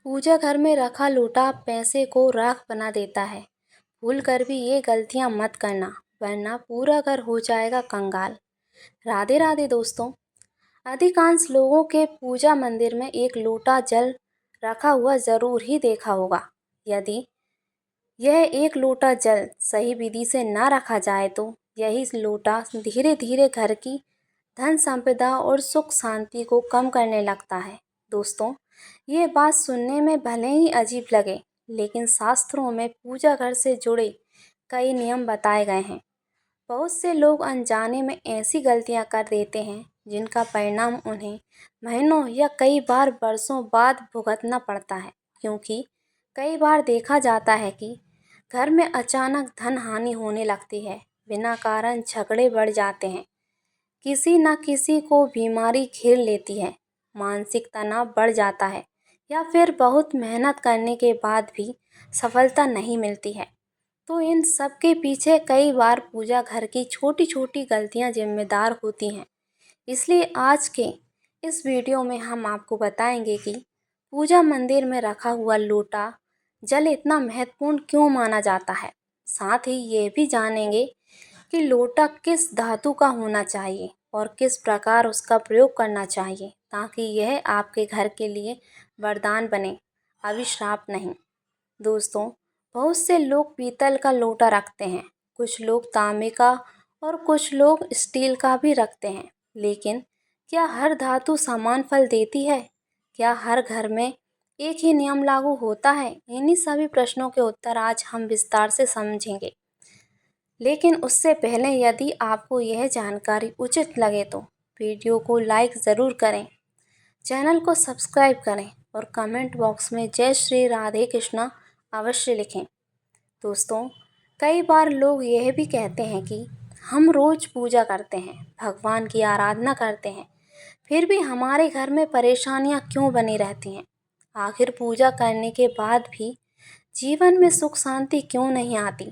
पूजा घर में रखा लोटा पैसे को राख बना देता है। भूल कर भी ये गलतियां मत करना, वरना पूरा घर हो जाएगा कंगाल। राधे राधे दोस्तों। अधिकांश लोगों के पूजा मंदिर में एक लोटा जल रखा हुआ जरूर ही देखा होगा। यदि यह एक लोटा जल सही विधि से ना रखा जाए तो यही लोटा धीरे धीरे घर की धन संपदा और सुख शांति को कम करने लगता है। दोस्तों, ये बात सुनने में भले ही अजीब लगे, लेकिन शास्त्रों में पूजा घर से जुड़े कई नियम बताए गए हैं। बहुत से लोग अनजाने में ऐसी गलतियां कर देते हैं जिनका परिणाम उन्हें महीनों या कई बार वर्षों बाद भुगतना पड़ता है। क्योंकि कई बार देखा जाता है कि घर में अचानक धन हानि होने लगती है, बिना कारण झगड़े बढ़ जाते हैं, किसी न किसी को बीमारी घेर लेती है, मानसिक तनाव बढ़ जाता है या फिर बहुत मेहनत करने के बाद भी सफलता नहीं मिलती है। तो इन सब के पीछे कई बार पूजा घर की छोटी छोटी गलतियां जिम्मेदार होती हैं। इसलिए आज के इस वीडियो में हम आपको बताएंगे कि पूजा मंदिर में रखा हुआ लोटा जल इतना महत्वपूर्ण क्यों माना जाता है। साथ ही ये भी जानेंगे कि लोटा किस धातु का होना चाहिए और किस प्रकार उसका प्रयोग करना चाहिए, ताकि यह आपके घर के लिए वरदान बने, अभिशाप नहीं। दोस्तों, बहुत से लोग पीतल का लोटा रखते हैं, कुछ लोग तांबे का और कुछ लोग स्टील का भी रखते हैं। लेकिन क्या हर धातु समान फल देती है? क्या हर घर में एक ही नियम लागू होता है? इन्हीं सभी प्रश्नों के उत्तर आज हम विस्तार से समझेंगे। लेकिन उससे पहले यदि आपको यह जानकारी उचित लगे तो वीडियो को लाइक ज़रूर करें, चैनल को सब्सक्राइब करें और कमेंट बॉक्स में जय श्री राधे कृष्णा अवश्य लिखें। दोस्तों, कई बार लोग यह भी कहते हैं कि हम रोज़ पूजा करते हैं, भगवान की आराधना करते हैं, फिर भी हमारे घर में परेशानियां क्यों बनी रहती हैं? आखिर पूजा करने के बाद भी जीवन में सुख शांति क्यों नहीं आती?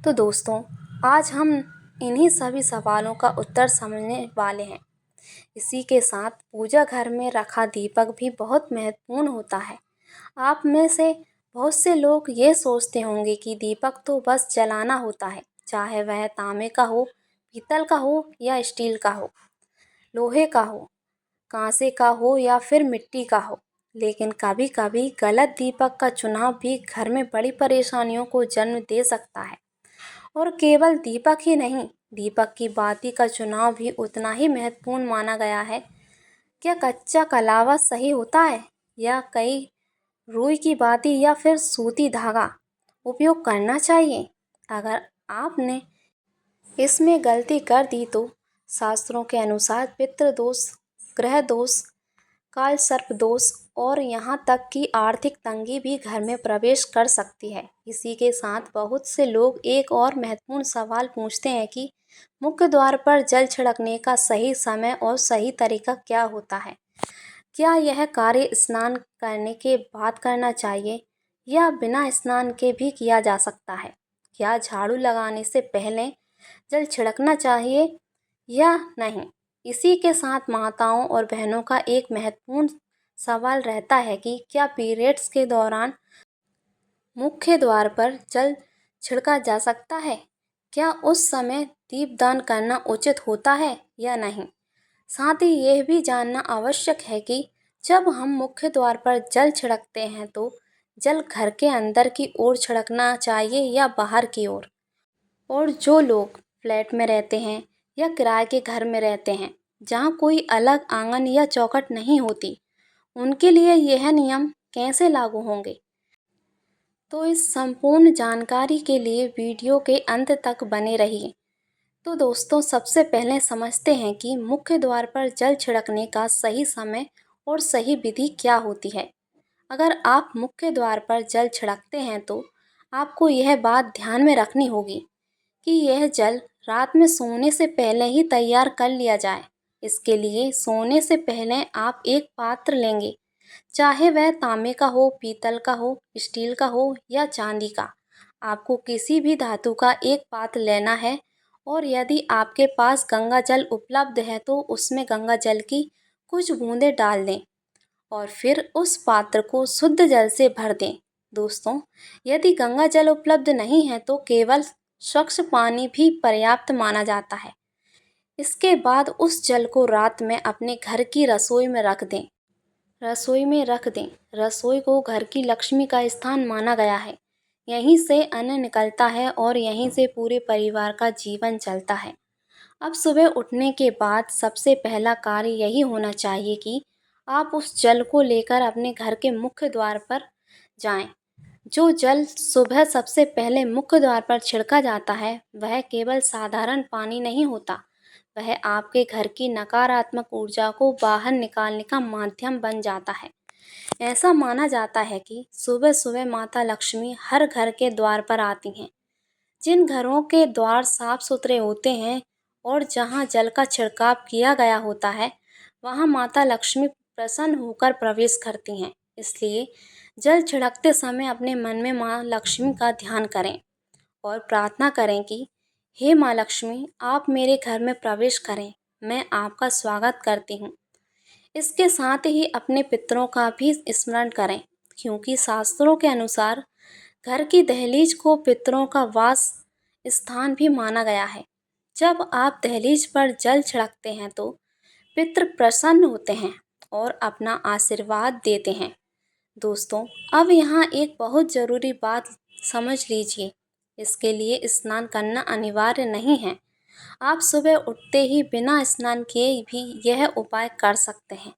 तो दोस्तों, आज हम इन्हीं सभी सवालों का उत्तर समझने वाले हैं। इसी के साथ पूजा घर में रखा दीपक भी बहुत महत्वपूर्ण होता है। आप में से बहुत से लोग ये सोचते होंगे कि दीपक तो बस जलाना होता है, चाहे वह तांबे का हो, पीतल का हो या स्टील का हो, लोहे का हो, कांसे का हो या फिर मिट्टी का हो। लेकिन कभी कभी गलत दीपक का चुनाव भी घर में बड़ी परेशानियों को जन्म दे सकता है। और केवल दीपक ही नहीं, दीपक की बाती का चुनाव भी उतना ही महत्वपूर्ण माना गया है। क्या कच्चा कलावा सही होता है या कई रुई की बाती या फिर सूती धागा उपयोग करना चाहिए? अगर आपने इसमें गलती कर दी तो शास्त्रों के अनुसार पितृ दोष, ग्रह दोष, काल सर्प दोष और यहाँ तक कि आर्थिक तंगी भी घर में प्रवेश कर सकती है। इसी के साथ बहुत से लोग एक और महत्वपूर्ण सवाल पूछते हैं कि मुख्य द्वार पर जल छिड़कने का सही समय और सही तरीका क्या होता है। क्या यह कार्य स्नान करने के बाद करना चाहिए या बिना स्नान के भी किया जा सकता है? क्या झाड़ू लगाने से पहले जल छिड़कना चाहिए या नहीं? इसी के साथ माताओं और बहनों का एक महत्वपूर्ण सवाल रहता है कि क्या पीरियड्स के दौरान मुख्य द्वार पर जल छिड़का जा सकता है? क्या उस समय दीपदान करना उचित होता है या नहीं? साथ ही यह भी जानना आवश्यक है कि जब हम मुख्य द्वार पर जल छिड़कते हैं तो जल घर के अंदर की ओर छिड़कना चाहिए या बाहर की ओर? और जो लोग फ्लैट में रहते हैं या किराए के घर में रहते हैं जहाँ कोई अलग आंगन या चौखट नहीं होती, उनके लिए यह नियम कैसे लागू होंगे? तो इस संपूर्ण जानकारी के लिए वीडियो के अंत तक बने रहिए। तो दोस्तों, सबसे पहले समझते हैं कि मुख्य द्वार पर जल छिड़कने का सही समय और सही विधि क्या होती है। अगर आप मुख्य द्वार पर जल छिड़कते हैं तो आपको यह बात ध्यान में रखनी होगी कि यह जल रात में सोने से पहले ही तैयार कर लिया जाए। इसके लिए सोने से पहले आप एक पात्र लेंगे, चाहे वह तांबे का हो, पीतल का हो, स्टील का हो या चांदी का। आपको किसी भी धातु का एक पात्र लेना है और यदि आपके पास गंगा जल उपलब्ध है तो उसमें गंगा जल की कुछ बूंदें डाल दें और फिर उस पात्र को शुद्ध जल से भर दें। दोस्तों, यदि गंगा जल उपलब्ध नहीं है तो केवल स्वच्छ पानी भी पर्याप्त माना जाता है। इसके बाद उस जल को रात में अपने घर की रसोई में रख दें। रसोई को घर की लक्ष्मी का स्थान माना गया है। यहीं से अन्न निकलता है और यहीं से पूरे परिवार का जीवन चलता है। अब सुबह उठने के बाद सबसे पहला कार्य यही होना चाहिए कि आप उस जल को लेकर अपने घर के मुख्य द्वार पर जाएं। जो जल सुबह सबसे पहले मुख्य द्वार पर छिड़का जाता है, वह केवल साधारण पानी नहीं होता, वह आपके घर की नकारात्मक ऊर्जा को बाहर निकालने का माध्यम बन जाता है। ऐसा माना जाता है कि सुबह सुबह माता लक्ष्मी हर घर के द्वार पर आती हैं। जिन घरों के द्वार साफ सुथरे होते हैं और जहां जल का छिड़काव किया गया होता है, वहां माता लक्ष्मी प्रसन्न होकर प्रवेश करती हैं। इसलिए जल छिड़कते समय अपने मन में माँ लक्ष्मी का ध्यान करें और प्रार्थना करें कि हे माँ लक्ष्मी, आप मेरे घर में प्रवेश करें, मैं आपका स्वागत करती हूँ। इसके साथ ही अपने पितरों का भी स्मरण करें, क्योंकि शास्त्रों के अनुसार घर की दहलीज को पितरों का वास स्थान भी माना गया है। जब आप दहलीज पर जल छिड़कते हैं तो पितृ प्रसन्न होते हैं और अपना आशीर्वाद देते हैं। दोस्तों, अब यहाँ एक बहुत ज़रूरी बात समझ लीजिए। इसके लिए स्नान करना अनिवार्य नहीं है। आप सुबह उठते ही बिना स्नान किए भी यह उपाय कर सकते हैं।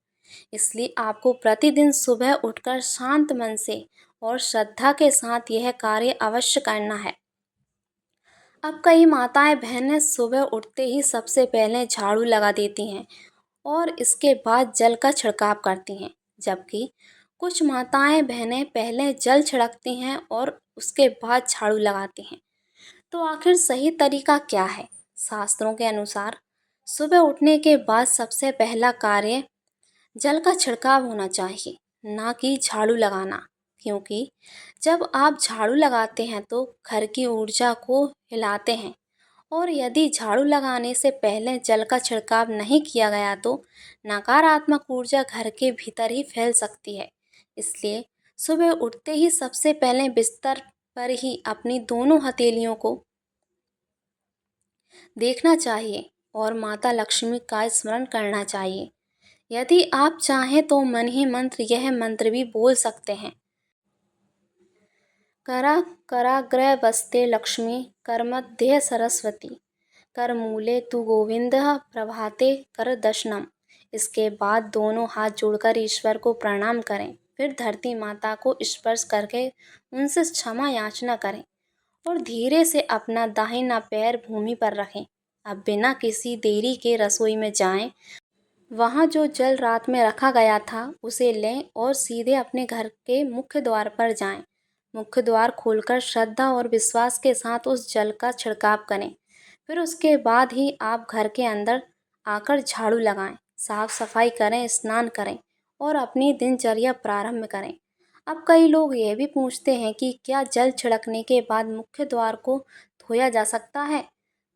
इसलिए आपको प्रतिदिन सुबह उठकर शांत मन से और श्रद्धा के साथ यह कार्य अवश्य करना है। अब कई माताएं बहनें सुबह उठते ही सबसे पहले झाड़ू लगा देती हैं और इसके बाद जल का छिड़काव करती हैं, जबकि कुछ माताएं बहनें पहले जल छिड़कती हैं और उसके बाद झाड़ू लगाती हैं। तो आखिर सही तरीका क्या है? शास्त्रों के अनुसार सुबह उठने के बाद सबसे पहला कार्य जल का छिड़काव होना चाहिए, ना कि झाड़ू लगाना। क्योंकि जब आप झाड़ू लगाते हैं तो घर की ऊर्जा को हिलाते हैं और यदि झाड़ू लगाने से पहले जल का छिड़काव नहीं किया गया तो नकारात्मक ऊर्जा घर के भीतर ही फैल सकती है। इसलिए सुबह उठते ही सबसे पहले बिस्तर पर ही अपनी दोनों हथेलियों को देखना चाहिए और माता लक्ष्मी का स्मरण करना चाहिए। यदि आप चाहें तो मन ही मंत्र यह मंत्र भी बोल सकते हैं। करा कराग्रे वस्ते लक्ष्मी, करमध्ये सरस्वती, करमूले तु गोविंदः, प्रभाते कर दर्शनम। इसके बाद दोनों हाथ जोड़कर ईश्वर को प्रणाम करें। फिर धरती माता को स्पर्श करके उनसे क्षमा याचना करें और धीरे से अपना दाहिना पैर भूमि पर रखें। अब बिना किसी देरी के रसोई में जाएं। वहाँ जो जल रात में रखा गया था उसे लें और सीधे अपने घर के मुख्य द्वार पर जाएं। मुख्य द्वार खोलकर श्रद्धा और विश्वास के साथ उस जल का छिड़काव करें। फिर उसके बाद ही आप घर के अंदर आकर झाड़ू लगाएं, साफ सफाई करें, स्नान करें और अपनी दिनचर्या प्रारंभ करें। अब कई लोग ये भी पूछते हैं कि क्या जल छिड़कने के बाद मुख्य द्वार को धोया जा सकता है?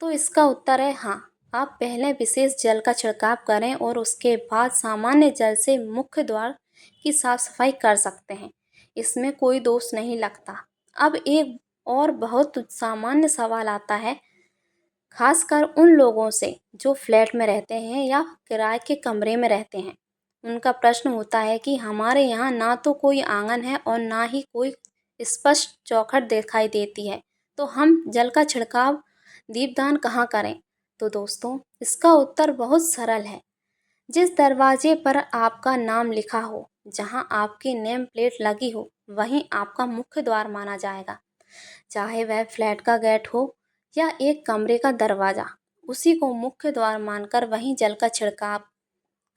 तो इसका उत्तर है हाँ। आप पहले विशेष जल का छिड़काव करें और उसके बाद सामान्य जल से मुख्य द्वार की साफ सफाई कर सकते हैं। इसमें कोई दोष नहीं लगता। अब एक और बहुत सामान्य सवाल आता है, खासकर उन लोगों से जो फ्लैट में रहते हैं या किराए के कमरे में रहते हैं। उनका प्रश्न होता है कि हमारे यहाँ ना तो कोई आंगन है और ना ही कोई स्पष्ट चौखट दिखाई देती है, तो हम जल का छिड़काव दीपदान कहाँ करें? तो दोस्तों, इसका उत्तर बहुत सरल है। जिस दरवाजे पर आपका नाम लिखा हो, जहां आपकी नेम प्लेट लगी हो, वहीं आपका मुख्य द्वार माना जाएगा। चाहे वह फ्लैट का गेट हो या एक कमरे का दरवाज़ा, उसी को मुख्य द्वार मानकर वहीं जल का छिड़काव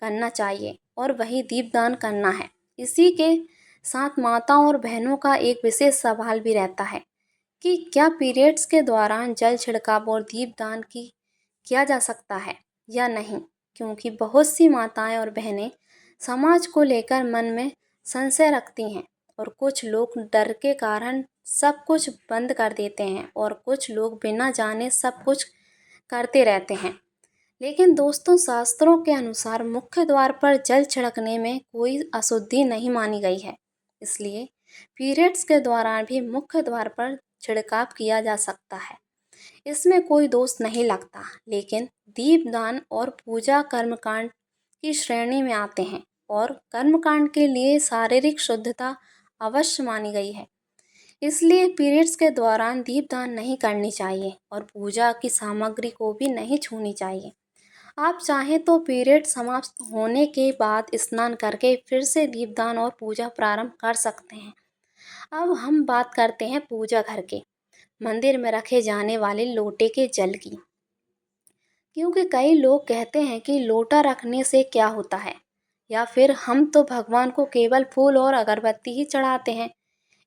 करना चाहिए और वही दीपदान करना है। इसी के साथ माताओं और बहनों का एक विशेष सवाल भी रहता है कि क्या पीरियड्स के दौरान जल छिड़काव और दीपदान की किया जा सकता है या नहीं, क्योंकि बहुत सी माताएं और बहनें समाज को लेकर मन में संशय रखती हैं और कुछ लोग डर के कारण सब कुछ बंद कर देते हैं और कुछ लोग बिना जाने सब कुछ करते रहते हैं। लेकिन दोस्तों, शास्त्रों के अनुसार मुख्य द्वार पर जल छिड़कने में कोई अशुद्धि नहीं मानी गई है। इसलिए पीरियड्स के दौरान भी मुख्य द्वार पर छिड़काव किया जा सकता है। इसमें कोई दोष नहीं लगता। लेकिन दीपदान और पूजा कर्मकांड की श्रेणी में आते हैं और कर्मकांड के लिए शारीरिक शुद्धता अवश्य मानी गई है। इसलिए पीरियड्स के दौरान दीपदान नहीं करनी चाहिए और पूजा की सामग्री को भी नहीं छूनी चाहिए। आप चाहें तो पीरियड समाप्त होने के बाद स्नान करके फिर से दीपदान और पूजा प्रारंभ कर सकते हैं। अब हम बात करते हैं पूजा घर के मंदिर में रखे जाने वाले लोटे के जल की। क्योंकि कई लोग कहते हैं कि लोटा रखने से क्या होता है, या फिर हम तो भगवान को केवल फूल और अगरबत्ती ही चढ़ाते हैं,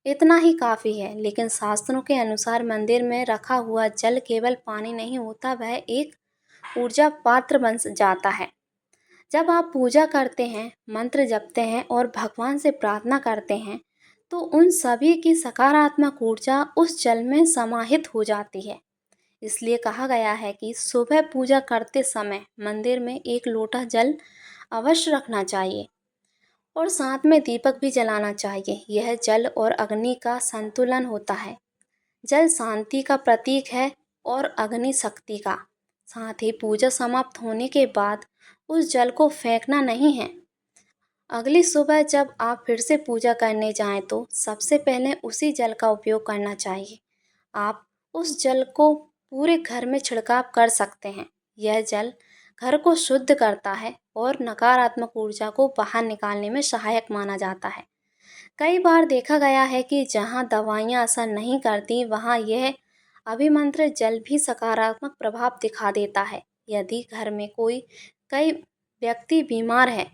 इतना ही काफ़ी है। लेकिन शास्त्रों के अनुसार मंदिर में रखा हुआ जल केवल पानी नहीं होता, वह एक ऊर्जा पात्र बन जाता है। जब आप पूजा करते हैं, मंत्र जपते हैं और भगवान से प्रार्थना करते हैं, तो उन सभी की सकारात्मक ऊर्जा उस जल में समाहित हो जाती है। इसलिए कहा गया है कि सुबह पूजा करते समय मंदिर में एक लोटा जल अवश्य रखना चाहिए और साथ में दीपक भी जलाना चाहिए। यह जल और अग्नि का संतुलन होता है। जल शांति का प्रतीक है और अग्नि शक्ति का। साथ ही पूजा समाप्त होने के बाद उस जल को फेंकना नहीं है। अगली सुबह जब आप फिर से पूजा करने जाएं तो सबसे पहले उसी जल का उपयोग करना चाहिए। आप उस जल को पूरे घर में छिड़काव कर सकते हैं। यह जल घर को शुद्ध करता है और नकारात्मक ऊर्जा को बाहर निकालने में सहायक माना जाता है। कई बार देखा गया है कि जहां दवाइयां असर नहीं करती, वहां यह अभिमंत्रित जल भी सकारात्मक प्रभाव दिखा देता है। यदि घर में कई व्यक्ति बीमार है,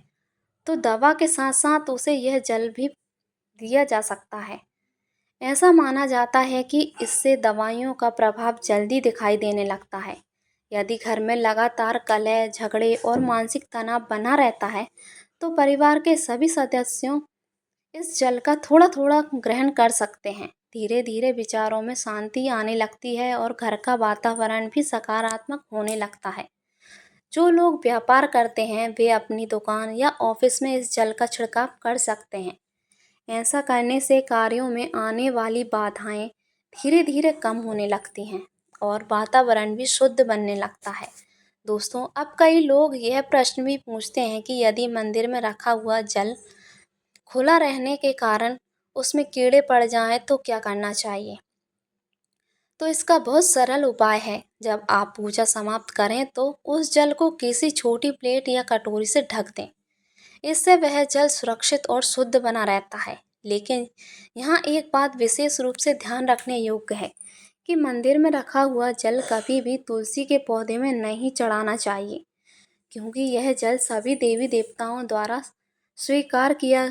तो दवा के साथ साथ उसे यह जल भी दिया जा सकता है। ऐसा माना जाता है कि इससे दवाइयों का प्रभाव जल्दी दिखाई देने लगता है। यदि घर में लगातार कलह, झगड़े और मानसिक तनाव बना रहता है, तो परिवार के सभी सदस्यों इस जल का थोड़ा थोड़ा ग्रहण कर सकते हैं। धीरे धीरे विचारों में शांति आने लगती है और घर का वातावरण भी सकारात्मक होने लगता है। जो लोग व्यापार करते हैं, वे अपनी दुकान या ऑफिस में इस जल का छिड़काव कर सकते हैं। ऐसा करने से कार्यों में आने वाली बाधाएं धीरे धीरे कम होने लगती हैं और वातावरण भी शुद्ध बनने लगता है। दोस्तों, अब कई लोग यह प्रश्न भी पूछते हैं कि यदि मंदिर में रखा हुआ जल खुला रहने के कारण उसमें कीड़े पड़ जाएं तो क्या करना चाहिए। तो इसका बहुत सरल उपाय है। जब आप पूजा समाप्त करें तो उस जल को किसी छोटी प्लेट या कटोरी से ढक दें। इससे वह जल सुरक्षित और शुद्ध बना रहता है। लेकिन यहाँ एक बात विशेष रूप से ध्यान रखने योग्य है कि मंदिर में रखा हुआ जल कभी भी तुलसी के पौधे में नहीं चढ़ाना चाहिए, क्योंकि यह जल सभी देवी देवताओं द्वारा स्वीकार किया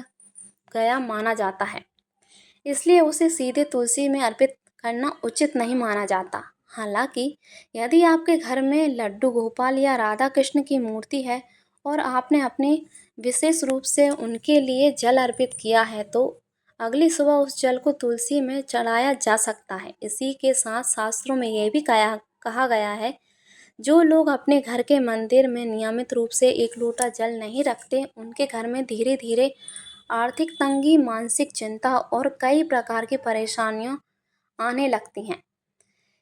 गया माना जाता है। इसलिए उसे सीधे तुलसी में अर्पित करना उचित नहीं माना जाता। हालांकि यदि आपके घर में लड्डू गोपाल या राधा कृष्ण की मूर्ति है और आपने अपने विशेष रूप से उनके लिए जल अर्पित किया है, तो अगली सुबह उस जल को तुलसी में चढ़ाया जा सकता है। इसी के साथ शास्त्रों में यह भी कहा गया है, जो लोग अपने घर के मंदिर में नियमित रूप से एक लोटा जल नहीं रखते, उनके घर में धीरे धीरे आर्थिक तंगी, मानसिक चिंता और कई प्रकार की परेशानियां आने लगती हैं।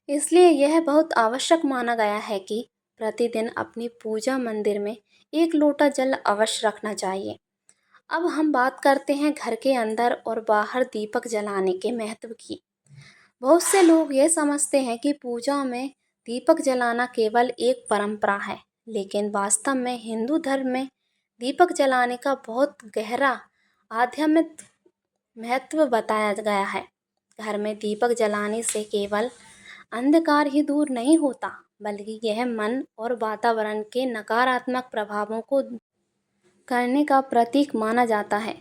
इसलिए यह बहुत आवश्यक माना गया है कि प्रतिदिन अपनी पूजा मंदिर में एक लोटा जल अवश्य रखना चाहिए। अब हम बात करते हैं घर के अंदर और बाहर दीपक जलाने के महत्व की। बहुत से लोग ये समझते हैं कि पूजा में दीपक जलाना केवल एक परंपरा है, लेकिन वास्तव में हिंदू धर्म में दीपक जलाने का बहुत गहरा आध्यात्मिक महत्व बताया गया है। घर में दीपक जलाने से केवल अंधकार ही दूर नहीं होता, बल्कि यह मन और वातावरण के नकारात्मक प्रभावों को करने का प्रतीक माना जाता है।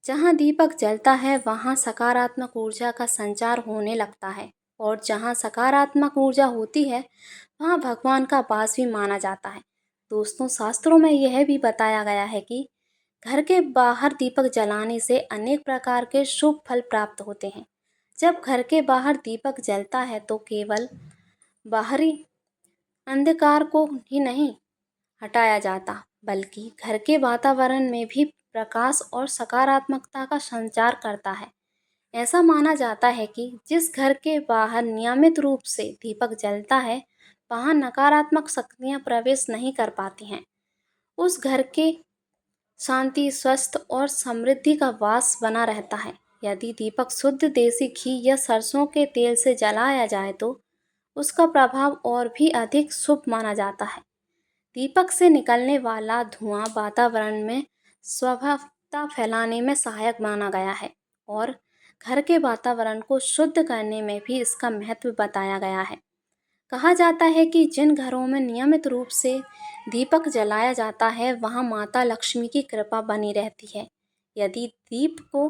जहाँ दीपक जलता है, वहाँ सकारात्मक ऊर्जा का संचार होने लगता है और जहाँ सकारात्मक ऊर्जा होती है, वहाँ भगवान का वास भी माना जाता है। दोस्तों, शास्त्रों में यह भी बताया गया है कि घर के बाहर दीपक जलाने से अनेक प्रकार के शुभ फल प्राप्त होते हैं। जब घर के बाहर दीपक जलता है तो केवल बाहरी अंधकार को ही नहीं, हटाया जाता, बल्कि घर के वातावरण में भी प्रकाश और सकारात्मकता का संचार करता है। ऐसा माना जाता है कि जिस घर के बाहर नियमित रूप से दीपक जलता है, वहां नकारात्मक शक्तियां प्रवेश नहीं कर पाती हैं। उस घर के शांति, स्वस्थ और समृद्धि का वास बना रहता है। यदि दीपक शुद्ध देसी घी या सरसों के तेल से जलाया जाए तो उसका प्रभाव और भी अधिक शुभ माना जाता है। दीपक से निकलने वाला धुआं वातावरण में स्वभावता फैलाने में सहायक माना गया है और घर के वातावरण को शुद्ध करने में भी इसका महत्व बताया गया है। कहा जाता है कि जिन घरों में नियमित रूप से दीपक जलाया जाता है, वहां माता लक्ष्मी की कृपा बनी रहती है। यदि दीप को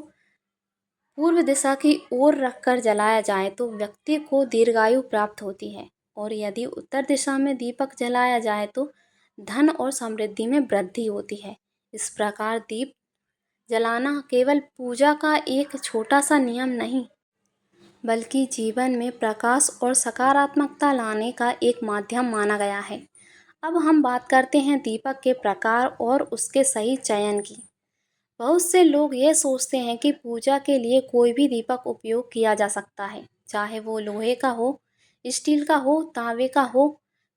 पूर्व दिशा की ओर रखकर जलाया जाए तो व्यक्ति को दीर्घायु प्राप्त होती है और यदि उत्तर दिशा में दीपक जलाया जाए तो धन और समृद्धि में वृद्धि होती है। इस प्रकार दीप जलाना केवल पूजा का एक छोटा सा नियम नहीं, बल्कि जीवन में प्रकाश और सकारात्मकता लाने का एक माध्यम माना गया है। अब हम बात करते हैं दीपक के प्रकार और उसके सही चयन की। बहुत से लोग ये सोचते हैं कि पूजा के लिए कोई भी दीपक उपयोग किया जा सकता है, चाहे वो लोहे का हो, स्टील का हो, तांबे का हो,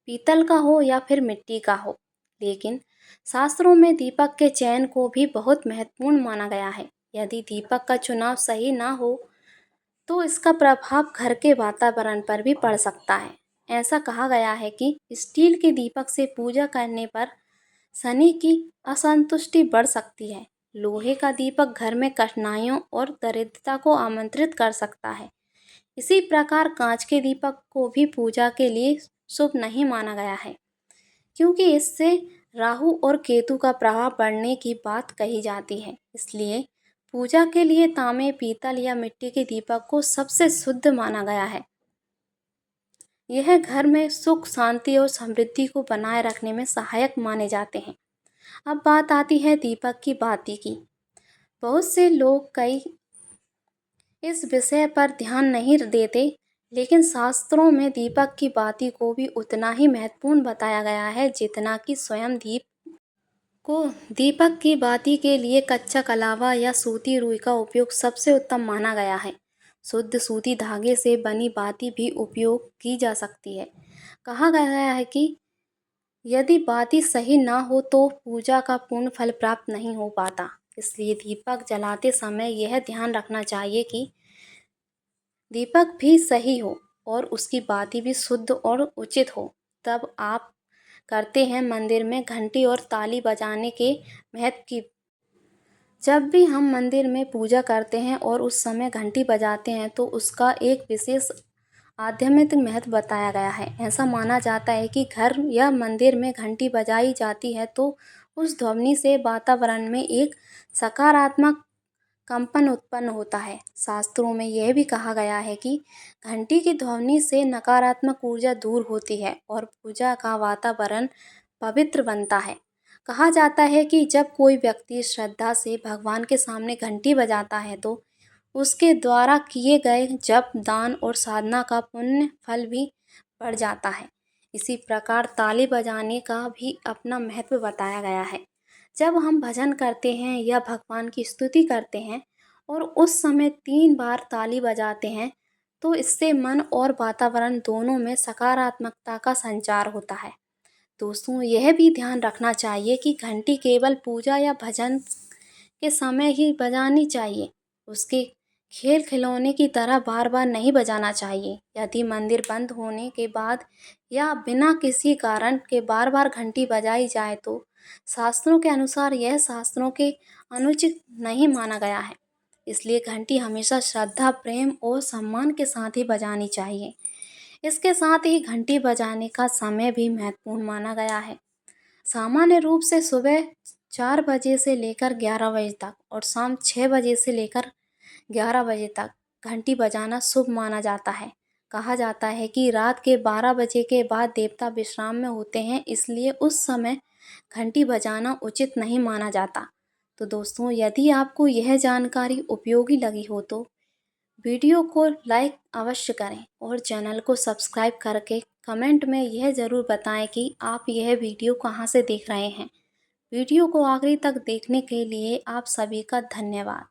पीतल का हो या फिर मिट्टी का हो। लेकिन शास्त्रों में दीपक के चयन को भी बहुत महत्वपूर्ण माना गया है। यदि दीपक का चुनाव सही ना हो तो इसका प्रभाव घर के वातावरण पर भी पड़ सकता है। ऐसा कहा गया है कि स्टील के दीपक से पूजा करने पर शनि की असंतुष्टि बढ़ सकती है। लोहे का दीपक घर में कठिनाइयों और दरिद्रता को आमंत्रित कर सकता है। इसी प्रकार कांच के दीपक को भी पूजा के लिए शुभ नहीं माना गया है, क्योंकि इससे राहु और केतु का प्रभाव बढ़ने की बात कही जाती है। इसलिए पूजा के लिए तांबे, पीतल या मिट्टी के दीपक को सबसे शुद्ध माना गया है। यह घर में सुख, शांति और समृद्धि को बनाए रखने में सहायक माने जाते हैं। अब बात आती है दीपक की बाती की। बहुत से लोग कई इस विषय पर ध्यान नहीं देते, लेकिन शास्त्रों में दीपक की बाती को भी उतना ही महत्वपूर्ण बताया गया है जितना कि स्वयं दीप को। दीपक की बाती के लिए कच्चा कलावा या सूती रुई का उपयोग सबसे उत्तम माना गया है। शुद्ध सूती धागे से बनी बाती भी उपयोग की जा सकती है। कहा गया है कि यदि बाती सही ना हो तो पूजा का पूर्ण फल प्राप्त नहीं हो पाता। इसलिए दीपक जलाते समय यह ध्यान रखना चाहिए कि दीपक भी सही हो और उसकी बाती भी शुद्ध और उचित हो। तब आप करते हैं मंदिर में घंटी और ताली बजाने के महत्व की। जब भी हम मंदिर में पूजा करते हैं और उस समय घंटी बजाते हैं तो उसका एक विशेष आध्यात्मिक महत्व बताया गया है। ऐसा माना जाता है कि घर या मंदिर में घंटी बजाई जाती है तो उस ध्वनि से वातावरण में एक सकारात्मक कंपन उत्पन्न होता है। शास्त्रों में यह भी कहा गया है कि घंटी की ध्वनि से नकारात्मक ऊर्जा दूर होती है और पूजा का वातावरण पवित्र बनता है। कहा जाता है कि जब कोई व्यक्ति श्रद्धा से भगवान के सामने घंटी बजाता है तो उसके द्वारा किए गए जप, दान और साधना का पुण्य फल भी बढ़ जाता है। इसी प्रकार ताली बजाने का भी अपना महत्व बताया गया है। जब हम भजन करते हैं या भगवान की स्तुति करते हैं और उस समय 3 बार ताली बजाते हैं तो इससे मन और वातावरण दोनों में सकारात्मकता का संचार होता है। दोस्तों, यह भी ध्यान रखना चाहिए कि घंटी केवल पूजा या भजन के समय ही बजानी चाहिए। उसके खेल खिलौने की तरह बार बार नहीं बजाना चाहिए। यदि मंदिर बंद होने के बाद या बिना किसी कारण के बार बार घंटी बजाई जाए तो शास्त्रों के अनुसार यह शास्त्रों के अनुचित नहीं माना गया है। इसलिए घंटी हमेशा श्रद्धा, प्रेम और सम्मान के साथ ही बजानी चाहिए। इसके साथ ही घंटी बजाने का समय भी महत्वपूर्ण माना गया है। सामान्य रूप से सुबह 4 बजे से लेकर 11 बजे तक और शाम 6 बजे से लेकर 11 बजे तक घंटी बजाना शुभ माना जाता है। कहा जाता है कि रात के 12 बजे के बाद देवता विश्राम में होते हैं, इसलिए उस समय घंटी बजाना उचित नहीं माना जाता। तो दोस्तों, यदि आपको यह जानकारी उपयोगी लगी हो तो वीडियो को लाइक अवश्य करें और चैनल को सब्सक्राइब करके कमेंट में यह ज़रूर बताएं कि आप यह वीडियो कहाँ से देख रहे हैं। वीडियो को आखिरी तक देखने के लिए आप सभी का धन्यवाद।